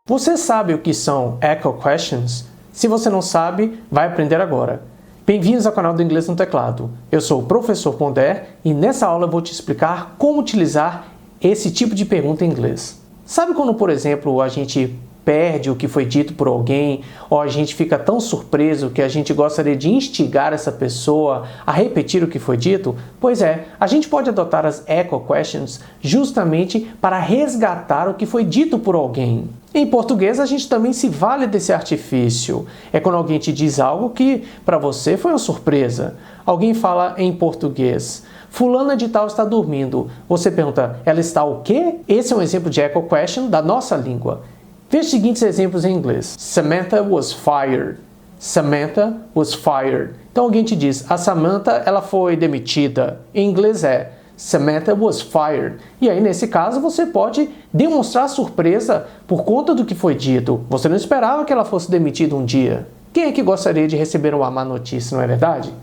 Você sabe o que são Echo Questions? Se você não sabe, vai aprender agora. Bem-vindos ao canal do Inglês no Teclado. Eu sou o professor Pondé e nessa aula eu vou te explicar como utilizar esse tipo de pergunta em inglês. Sabe quando, por exemplo, a gente perde o que foi dito por alguém, ou a gente fica tão surpreso que a gente gostaria de instigar essa pessoa a repetir o que foi dito? Pois é, a gente pode adotar as Echo Questions justamente para resgatar o que foi dito por alguém. Em português, a gente também se vale desse artifício. É quando alguém te diz algo que para você foi uma surpresa. Alguém fala em português: fulana de tal está dormindo. Você pergunta: ela está o quê? Esse é um exemplo de Echo Question da nossa língua. Veja os seguintes exemplos em inglês. Samantha was fired. Samantha was fired. Então alguém te diz: a Samantha ela foi demitida. Em inglês é Samantha was fired. E aí, nesse caso, você pode demonstrar surpresa por conta do que foi dito. Você não esperava que ela fosse demitida um dia. Quem é que gostaria de receber uma má notícia, não é verdade?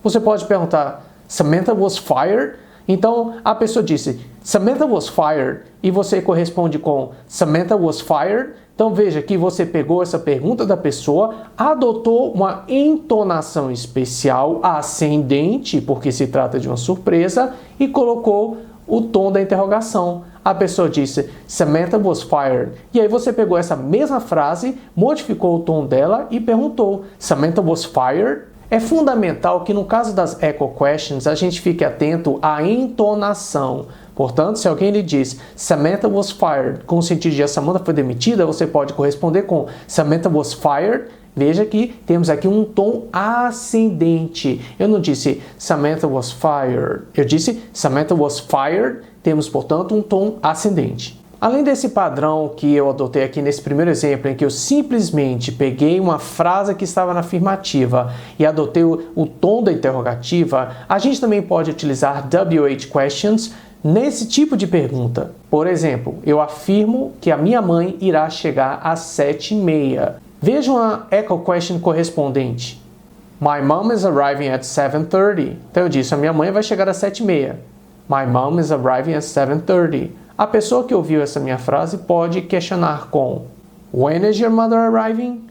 Você pode perguntar: Samantha was fired? Então, a pessoa disse Samantha was fired e você corresponde com Samantha was fired. Então veja que você pegou essa pergunta da pessoa, adotou uma entonação especial ascendente, porque se trata de uma surpresa, e colocou o tom da interrogação. A pessoa disse Samantha was fired. E aí você pegou essa mesma frase, modificou o tom dela e perguntou Samantha was fired? É fundamental que no caso das Echo Questions a gente fique atento à entonação. Portanto, se alguém lhe diz Samantha was fired, com o sentido de a Samantha foi demitida, você pode corresponder com Samantha was fired. Veja que temos aqui um tom ascendente. Eu não disse Samantha was fired. Eu disse Samantha was fired. Temos, portanto, um tom ascendente. Além desse padrão que eu adotei aqui nesse primeiro exemplo, em que eu simplesmente peguei uma frase que estava na afirmativa e adotei o tom da interrogativa, a gente também pode utilizar WH questions nesse tipo de pergunta. Por exemplo, eu afirmo que a minha mãe irá chegar às 7h30. Veja uma Echo question correspondente. My mom is arriving at 7:30. Então eu disse, a minha mãe vai chegar às 7h30. My mom is arriving at 7:30. A pessoa que ouviu essa minha frase pode questionar com When is your mother arriving?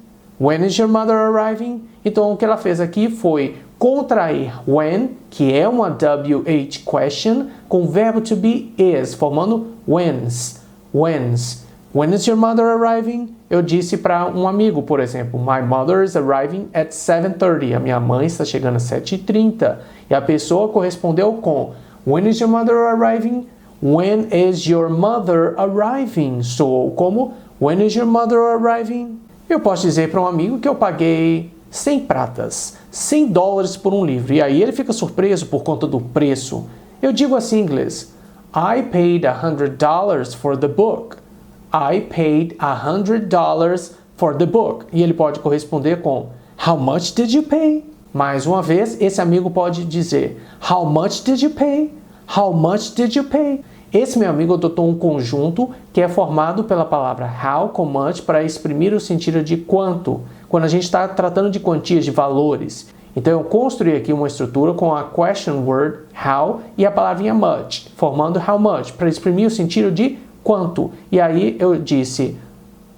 When is your mother arriving? Então o que ela fez aqui foi contrair when, que é uma WH question, com o verbo to be is, formando whens. Whens. When is your mother arriving? Eu disse para um amigo, por exemplo, My mother is arriving at 7:30. A minha mãe está chegando às 7h30. E a pessoa correspondeu com When is your mother arriving? When is your mother arriving? Soou como When is your mother arriving? Eu posso dizer para um amigo que eu paguei 100 pratas, $100 por um livro. E aí ele fica surpreso por conta do preço. Eu digo assim em inglês: I paid $100 for the book. I paid $100 for the book. E ele pode corresponder com How much did you pay? Mais uma vez, esse amigo pode dizer How much did you pay? How much did you pay? Esse meu amigo adotou um conjunto que é formado pela palavra how com much para exprimir o sentido de quanto, quando a gente está tratando de quantias, de valores. Então eu construí aqui uma estrutura com a question word how e a palavrinha much, formando how much, para exprimir o sentido de quanto. E aí eu disse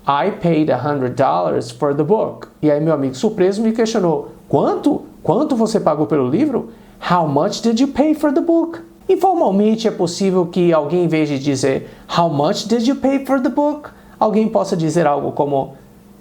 I paid $100 for the book. E aí meu amigo surpreso me questionou: quanto? Quanto você pagou pelo livro? How much did you pay for the book? Informalmente é possível que alguém, em vez de dizer How much did you pay for the book? Alguém possa dizer algo como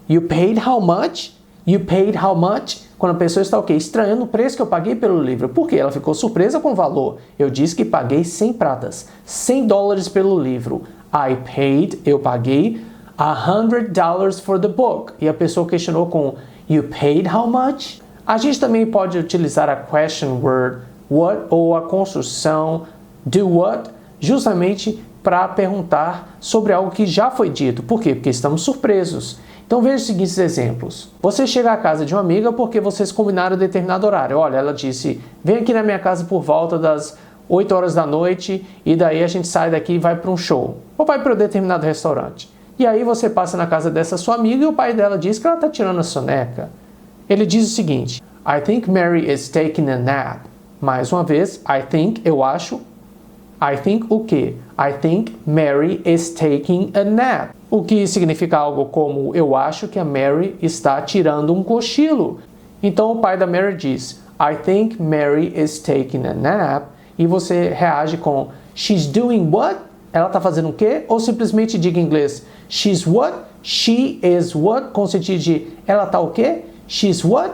You paid how much? You paid how much? Quando a pessoa está estranhando o preço que eu paguei pelo livro. Por quê? Ela ficou surpresa com o valor. Eu disse que paguei 100 pratas, $100 pelo livro. I paid, eu paguei $100 for the book. E a pessoa questionou com You paid how much? A gente também pode utilizar a question word what ou a construção do what justamente para perguntar sobre algo que já foi dito. Por quê? Porque estamos surpresos. Então veja os seguintes exemplos. Você chega à casa de uma amiga porque vocês combinaram determinado horário. Olha, ela disse, vem aqui na minha casa por volta das 8 horas da noite e daí a gente sai daqui e vai para um show. Ou vai para um determinado restaurante. E aí você passa na casa dessa sua amiga e o pai dela diz que ela está tirando a soneca. Ele diz o seguinte, I think Mary is taking a nap. Mais uma vez, I think, eu acho. I think o quê? I think Mary is taking a nap. o que significa algo como eu acho que a Mary está tirando um cochilo. Então o pai da Mary diz I think Mary is taking a nap e você reage com she's doing what? Ela está fazendo o quê? Ou simplesmente diga em inglês she's what? She is what? Com o sentido de ela está o quê? She's what?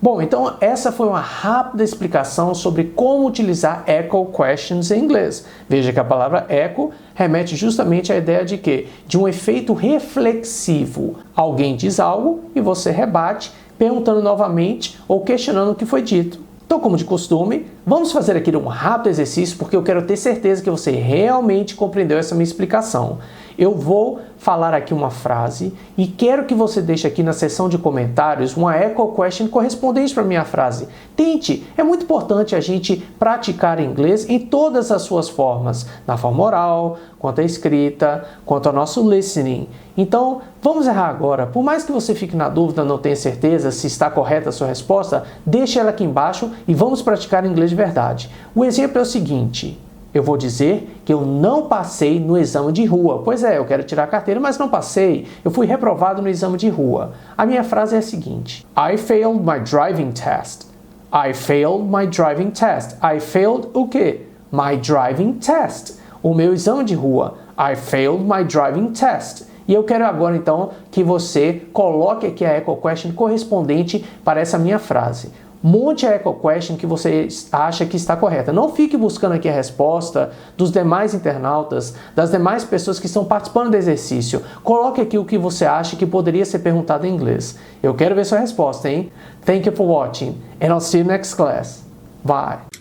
Bom, então essa foi uma rápida explicação sobre como utilizar echo questions em inglês. Veja que a palavra echo remete justamente à ideia de quê? De um efeito reflexivo. Alguém diz algo e você rebate, perguntando novamente ou questionando o que foi dito. Então, como de costume, vamos fazer aqui um rápido exercício porque eu quero ter certeza que você realmente compreendeu essa minha explicação. Eu vou falar aqui uma frase e quero que você deixe aqui na seção de comentários uma echo question correspondente para a minha frase. Tente! É muito importante a gente praticar inglês em todas as suas formas, na forma oral, quanto à escrita, quanto ao nosso listening. Então, vamos errar agora. Por mais que você fique na dúvida, não tenha certeza se está correta a sua resposta, deixe ela aqui embaixo e vamos praticar inglês de verdade. O exemplo é o seguinte. Eu vou dizer que eu não passei no exame de rua. Pois é, eu quero tirar a carteira, mas não passei. Eu fui reprovado no exame de rua. A minha frase é a seguinte. I failed my driving test. I failed my driving test. I failed o quê? My driving test. O meu exame de rua. I failed my driving test. E eu quero agora, então, que você coloque aqui a echo question correspondente para essa minha frase. Monte a echo question que você acha que está correta. Não fique buscando aqui a resposta dos demais internautas, das demais pessoas que estão participando do exercício. Coloque aqui o que você acha que poderia ser perguntado em inglês. Eu quero ver sua resposta, hein? Thank you for watching, and I'll see you next class. Bye!